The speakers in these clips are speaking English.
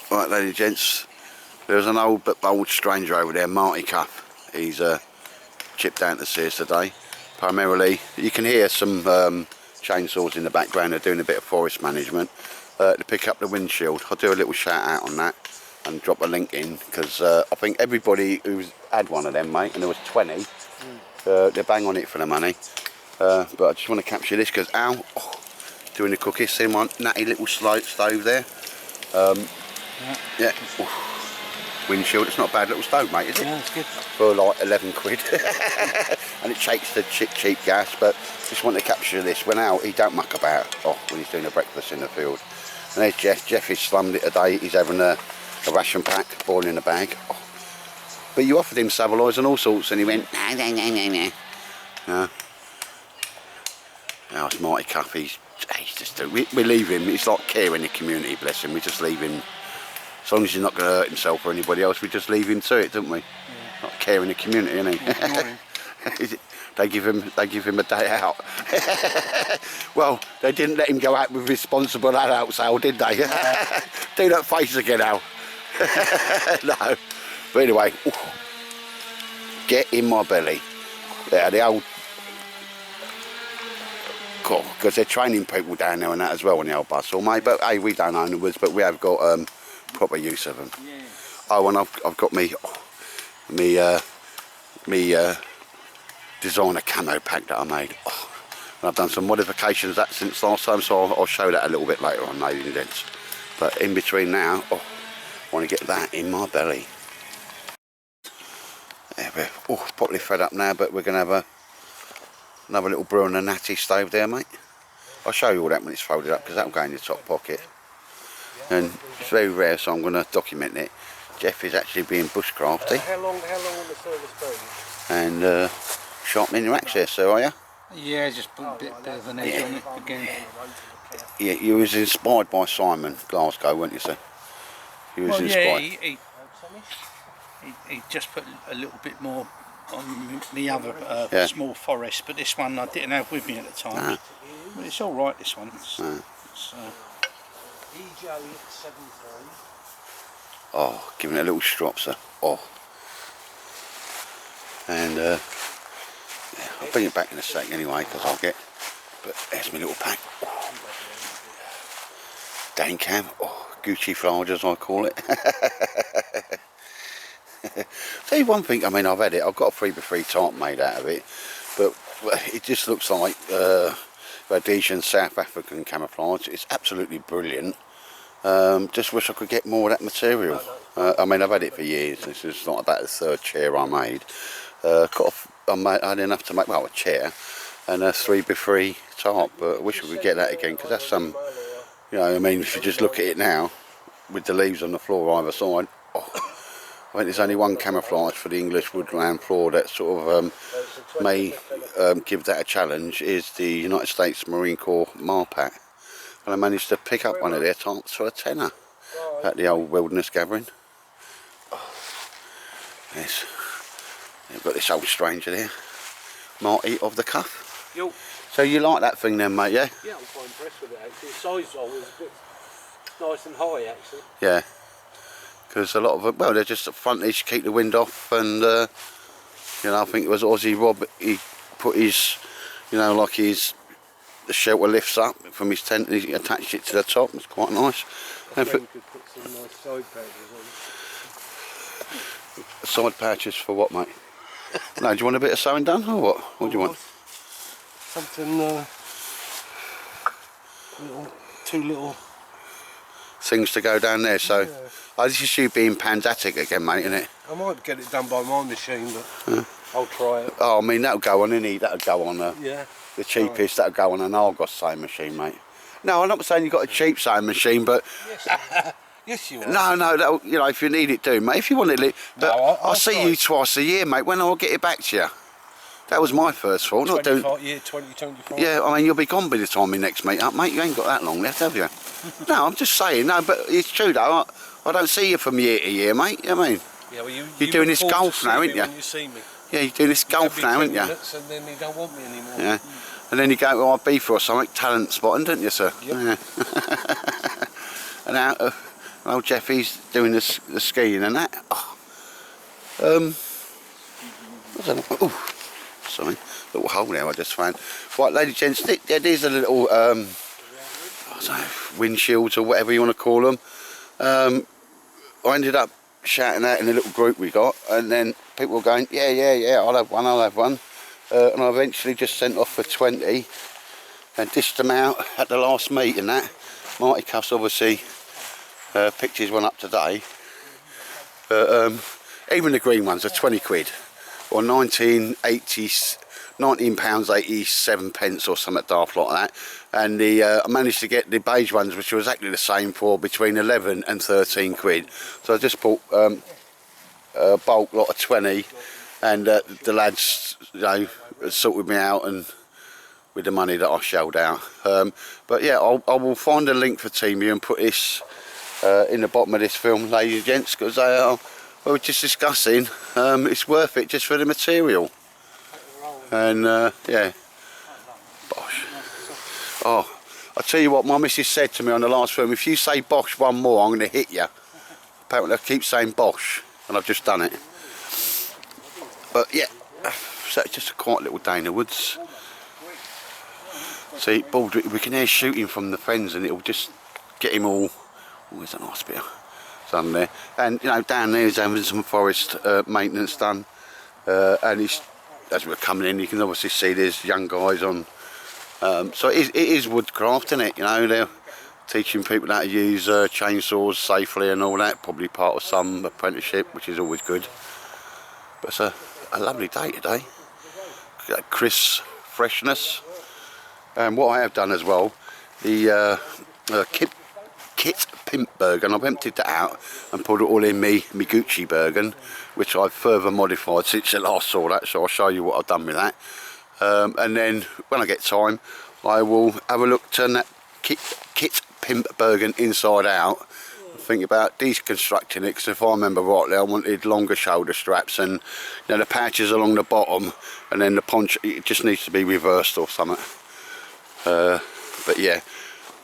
Right, ladies and gents, there's an old but bold stranger over there, Marty Cuff. He's chipped down to see us today. Primarily, you can hear some chainsaws in the background. They're doing a bit of forest management to pick up the windshield. I'll do a little shout out on that and drop a link in, because I think everybody who's had one of them, mate, and there was 20, they bang on it for the money. But I just want to capture this because Al, doing the cookies, see my natty little stove there. Yeah, windshield. It's not a bad little stove, mate, is it? Yeah, it's good. For like 11 quid. And it shakes the cheap gas, but just want to capture this. When Al, he don't muck about when he's doing a breakfast in the field. And there's Jeff. Jeff has slummed it today. He's having a ration pack, boiling a bag. But you offered him saveloys and all sorts, and he went, no. Now it's Marty Cuff. He's just, we leave him. It's like care in the community, bless him. We just leave him. As long as he's not going to hurt himself or anybody else, we just leave him to it, don't we? Yeah. Not care in the community, isn't he? They give him a day out. Well, they didn't let him go out with responsible adults, Al, did they? Do that face again, Al. No. But anyway, get in my belly. Yeah, the old. Cool, because they're training people down there and that as well on the old bus, mate. But hey, we don't own the woods, but we have got proper use of them. Yeah. Oh, and I've got me designer camo pack that I made. And I've done some modifications of that since last time, so I'll show that a little bit later on, ladies and gents. But in between now, I want to get that in my belly. Yeah, we're probably fed up now, but we're going to have another little brew on a natty stove there, mate. I'll show you all that when it's folded up, because that'll go in your top pocket. And it's very rare, so I'm going to document it. Jeff is actually being bushcrafty. How long will the service be? And sharpening your axe there, sir, are you? Yeah, just put a bit of an edge on it again. Yeah, you was inspired by Simon Glasgow, weren't you, sir? He was inspired. Yeah, he just put a little bit more on the other small forest, but this one I didn't have with me at the time. But it's all right, this one. It's giving it a little strop, sir. And I'll bring it back in a sec anyway, because I'll get. But there's my little pack. Dancam, Gucci flage as I call it. Tell you one thing, I mean, I've had it. I've got a 3x3 tarp made out of it, but it just looks like Rhodesian South African camouflage. It's absolutely brilliant. Just wish I could get more of that material. I mean, I've had it for years. This is not about the third chair I made. I had enough to make a chair and a 3x3 tarp, but I wish we could get that again, because that's some, I mean, if you just look at it now with the leaves on the floor either side. I think there's only one camouflage for the English woodland floor that sort of may give that a challenge, is the United States Marine Corps Marpat. And I managed to pick up one of their tarps for a tenner at the old wilderness gathering. Yes. You've got this old stranger there, Marty of the Cuff. Yo. So you like that thing then, mate, yeah? Yeah, I'm quite impressed with it actually. The size of it was a bit nice and high actually. Yeah. Because a lot of them, they're just frontage, keep the wind off, and I think it was Aussie Rob, he put his, the shelter lifts up from his tent, and he attached it to the top. It's quite nice. I think we could put some nice side pouches on. Side pouches for what, mate? No, do you want a bit of sewing done, or what? What do you want? Something, two little things to go down there, so this is you being pandatic again, mate, isn't it? I might get it done by my machine, but I'll try it. I mean, that'll go on, that'll go on the cheapest, that'll go on an Argos sewing machine, mate. No, I'm not saying you've got a cheap sewing machine, but yes you are. No, if you need it, do, mate. If you want it, but I'll see you twice a year, mate. When I'll get it back to you. That was my first fault. 2025. Yeah, I mean, you'll be gone by the time we next meet up, mate. You ain't got that long left, have you? No, I'm just saying. No, but it's true though. I don't see you from year to year, mate. You know what I mean? Yeah, well, you're doing this golf now, aren't you? When you see me. Yeah, you're doing this golf now, aren't you? And then you don't want me anymore. Yeah. And then you go to Ibiza or something, talent spotting, don't you, sir? Yep. Yeah. And old Jeffy's doing the skiing and that. Oh. What's that? Oh, sorry, little hole there I just found. Right, ladies and gents, yeah, these are little I don't know, windshields or whatever you want to call them. I ended up shouting out in a little group we got, and then people were going, yeah, I'll have one. And I eventually just sent off for 20 and dished them out at the last meet and that. Marty Cuffs obviously picked his one up today. But even the green ones are 20 quid or £19.87 or something daft like that. And I managed to get the beige ones, which were exactly the same, for between 11 and 13 quid. So I just bought a bulk lot of 20, and the lads, you know, sorted me out and with the money that I shelled out. But yeah, I will find a link for TeamU and put this in the bottom of this film, ladies and gents, because we were just discussing it's worth it just for the material. And yeah, Bosch. Oh, I tell you what, my missus said to me on the last film, if you say Bosch one more, I'm going to hit you. Apparently I keep saying Bosch, and I've just done it. But yeah, so it's just a quiet little day in the woods. See, we can hear shooting from the fens, and it'll just get him all. Oh, there's a nice bit of sun there. And you know, down there he's having some forest maintenance done, and he's, as we're coming in, you can obviously see there's young guys on. So it is woodcraft, isn't it? You know, they're teaching people how to use chainsaws safely and all that. Probably part of some apprenticeship, which is always good. But it's a lovely day today. That crisp freshness. And what I have done as well, the Kit Pimp Bergen, I've emptied that out and put it all in me Gucci Bergen, which I've further modified since you last saw that, so I'll show you what I've done with that. And then when I get time, I will have a look, turn that Kit Pimp Bergen inside out, and think about deconstructing it, because if I remember rightly, I wanted longer shoulder straps, and you know, the patches along the bottom, and then the poncho, it just needs to be reversed or something. But yeah,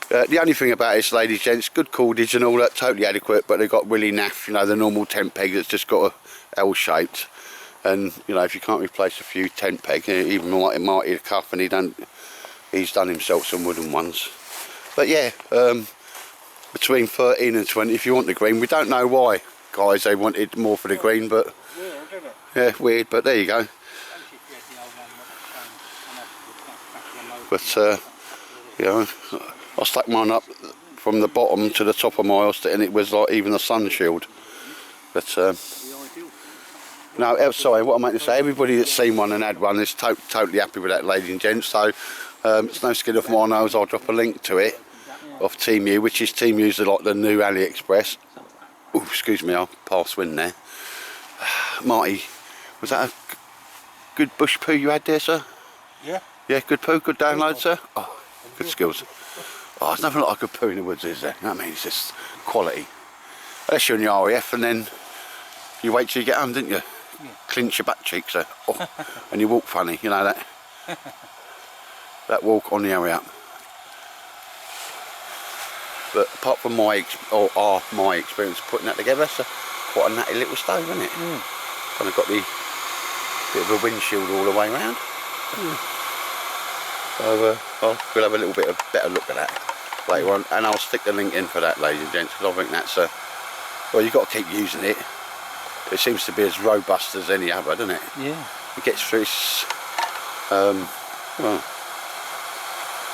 the only thing about this, ladies and gents, good cordage and all that, totally adequate, but they've got really naff, you know, the normal tent peg that's just got a L shaped. And you know, if you can't replace a few tent pegs, even Marty the Cuff, and he's done himself some wooden ones. But yeah, between 13 and 20 if you want the green. We don't know why, guys, they wanted more for the green, but yeah, weird, but there you go. But you know, I stuck mine up from the bottom to the top of my house, and it was like even a sun shield. But no, sorry, what I meant to say, everybody that's seen one and had one is totally happy with that, ladies and gents. So it's no skin off my nose. I'll drop a link to it off TeamU, which is TeamU's like the new AliExpress. Oh, excuse me, I'll pass wind there. Marty, was that a good bush poo you had there, sir? Yeah. Yeah, good poo, good download, sir. Oh, good skills. Oh, there's nothing like a good poo in the woods, is there? You know what I mean? It's just quality. Unless you're in the RAF, and then you wait till you get home, didn't you? Yeah. Clinch your butt cheeks, sir. Oh, and you walk funny, you know that? That walk on the way up. But apart from my experience putting that together, it's quite a natty little stove, isn't it? Kind of got the bit of a windshield all the way around. So we'll have a little bit of better look at that later on, and I'll stick the link in for that, ladies and gents, because I think that's well, you've got to keep using it. It seems to be as robust as any other, doesn't it? Yeah. It gets through its well,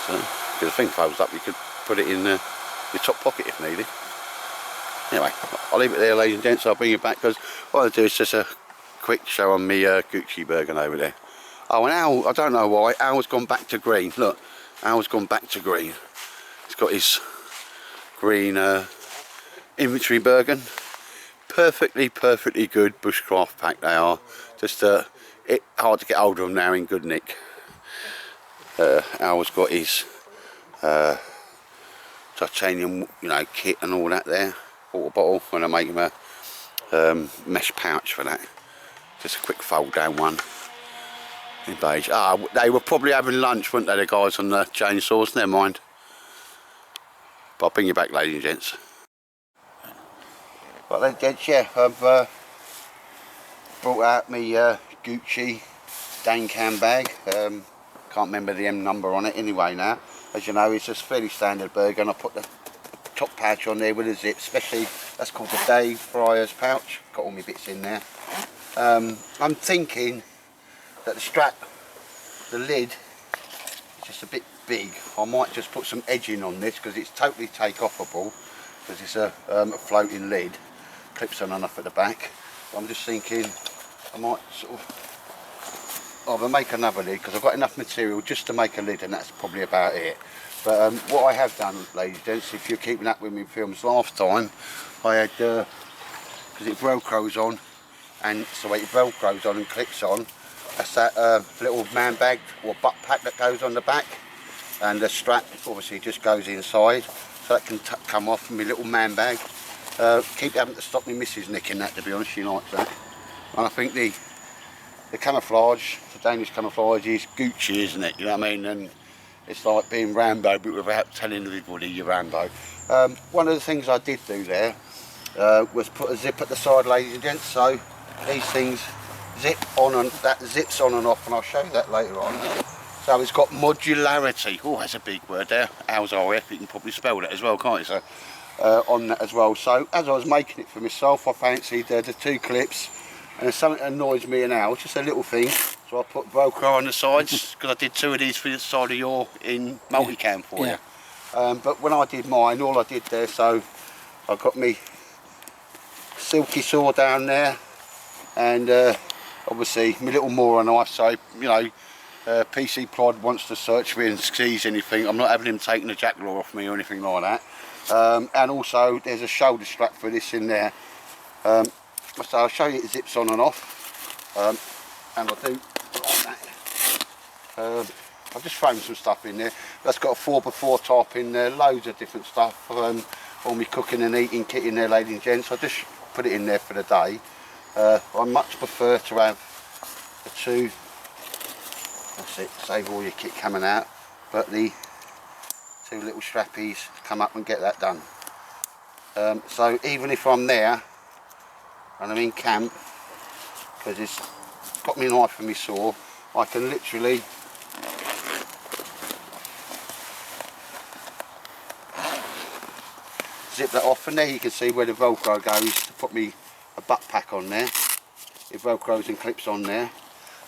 so if the thing folds up, you could put it in your top pocket if needed. Anyway, I'll leave it there, ladies and gents. I'll bring you back, because what I'll do is just a quick show on me Gucci Bergen over there. Oh, and Al, I don't know why, Al's gone back to green. Look, Al's gone back to green. He's got his green infantry Bergen. Perfectly good bushcraft pack they are. Just hard to get hold of them now in good nick. Al's got his titanium, you know, kit and all that there. Water bottle, when I make him a mesh pouch for that. Just a quick fold down one. In beige. Ah, they were probably having lunch, weren't they, the guys on the chainsaws? Never mind. But I'll bring you back, ladies and gents. But then, gents, yeah, I've brought out my Gucci Dancam bag. Can't remember the M number on it anyway now. As you know, it's just fairly standard Bergen. I put the top pouch on there with a zip, especially that's called the Day Fryer's pouch. Got all my bits in there. I'm thinking that the strap, the lid, is just a bit big. I might just put some edging on this because it's totally take-offable, because it's a floating lid. Clips on enough at the back. I'm just thinking I might sort of either make another lid, because I've got enough material just to make a lid, and that's probably about it. But what I have done, ladies and gents, if you're keeping up with me films last time, I had, because it velcros on, and so it velcros on and clips on, that's that little man bag or butt pack that goes on the back, and the strap obviously just goes inside, so that can come off from my little man bag. Keep having to stop me missus nicking that, to be honest. She likes that. And I think the camouflage, the Danish camouflage, is Gucci, isn't it? You know what I mean? And it's like being Rambo, but without telling everybody you're Rambo. One of the things I did do there was put a zip at the side, ladies and gents. So these things zip on, and that zips on and off, and I'll show you that later on. So it's got modularity. Oh, that's a big word there. How's-RF? You can probably spell that as well, can't you? So on that as well. So as I was making it for myself, I fancied the two clips, and there's something that annoys me now, just a little thing. So I put Velcro on the sides, because I did two of these for the side of your in multicam for you. But when I did mine, all I did there, so I got me silky saw down there, and obviously my little Mora knife. So you know, PC Plod wants to search me and seize anything, I'm not having him taking the jack law off me or anything like that. And also there's a shoulder strap for this in there. So I'll show you it zips on and off, and I'll do like that. I've just thrown some stuff in there. That's got a 4x4 top in there, loads of different stuff, all my cooking and eating kit in there, ladies and gents. I just put it in there for the day. I much prefer to have the two, that's it, save all your kit coming out, but the two little strappies come up and get that done. So even if I'm there and I'm in camp, because it's got me knife and me saw, I can literally zip that off, and there you can see where the Velcro goes to put me a butt pack on there. It Velcros and clips on there.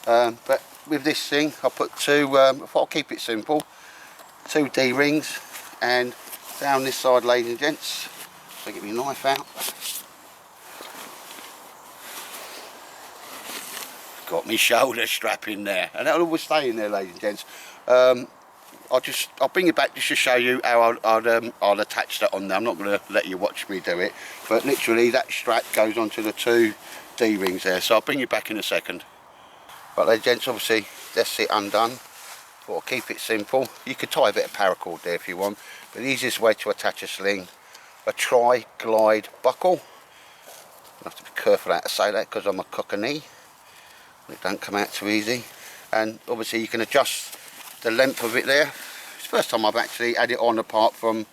But with this thing, I put two, I thought I'll keep it simple, two D-rings, and down this side, ladies and gents, so get my knife out. Got my shoulder strap in there, and that'll always stay in there, ladies and gents. I'll bring it back just to show you how I'll attach that on there. I'm not going to let you watch me do it, but literally that strap goes onto the two D-rings there, so I'll bring you back in a second. But ladies and gents, obviously that's it undone. But I'll keep it simple. You could tie a bit of paracord there if you want, but the easiest way to attach a sling, a tri-glide buckle. I have to be careful how to say that because I'm a cockney. It don't come out too easy. And obviously you can adjust the length of it there. It's the first time I've actually had it on, apart from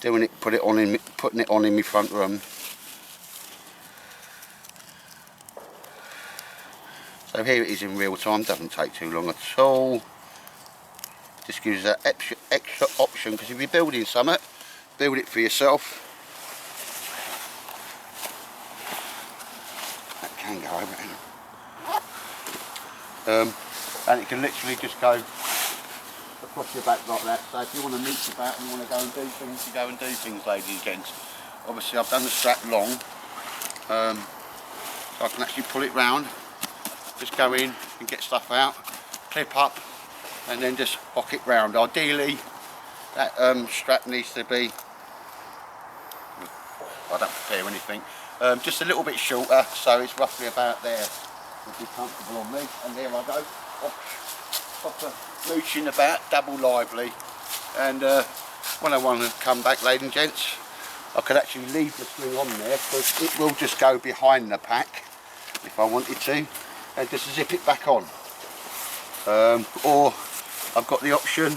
doing it, putting it on in my front room. So here it is in real time, doesn't take too long at all. Just gives that extra option, because if you're building something, build it for yourself. That can go over it. And it can literally just go across your back like that. So if you want to meet about and you want to go and do things, you go and do things, ladies and gents. Obviously I've done the strap long, so I can actually pull it round, just go in and get stuff out, clip up, and then just hook it round. Ideally that strap needs to be, I don't prepare anything, just a little bit shorter, so it's roughly about there. Would be comfortable on me, and there I go, proper mooching about, double lively. And when I want to come back, ladies and gents, I could actually leave the string on there, because it will just go behind the pack if I wanted to, and just zip it back on. Or I've got the option,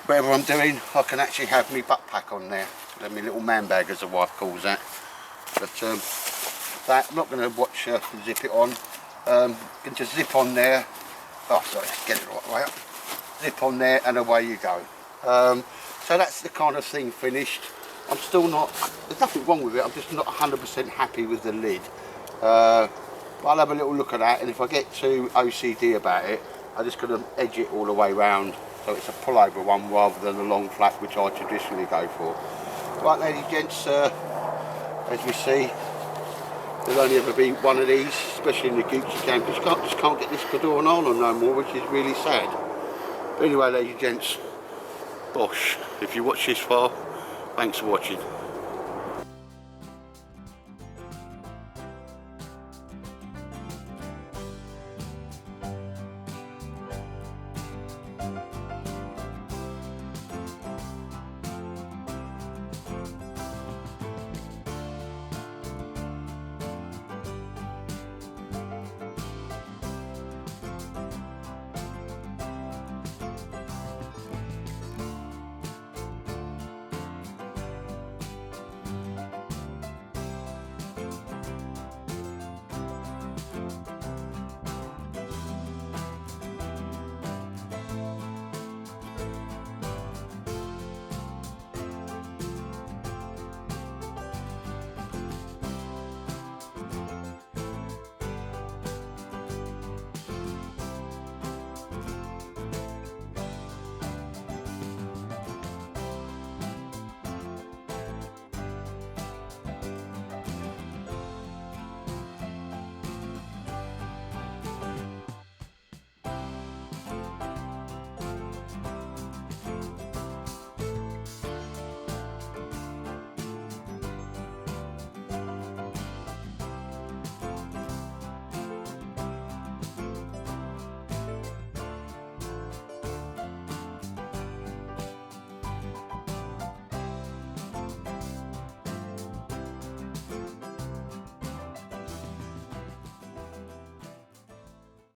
whatever I'm doing, I can actually have my butt pack on there, my little man bag, as the wife calls that. But that, I'm not going to watch zip it on. Can just zip on there. Oh, sorry, get it the right way up. Zip on there and away you go. So that's the kind of thing finished. I'm still not, there's nothing wrong with it, I'm just not 100% happy with the lid. I'll have a little look at that, and if I get too OCD about it, I'm just going to edge it all the way round so it's a pullover one rather than a long flap, which I traditionally go for. Right, ladies and gents, as we see, there'll only ever be one of these, especially in the Gucci camp. Just can't get this Cador nylon no more, which is really sad. But anyway, ladies and gents, bosh. If you watch this far, thanks for watching.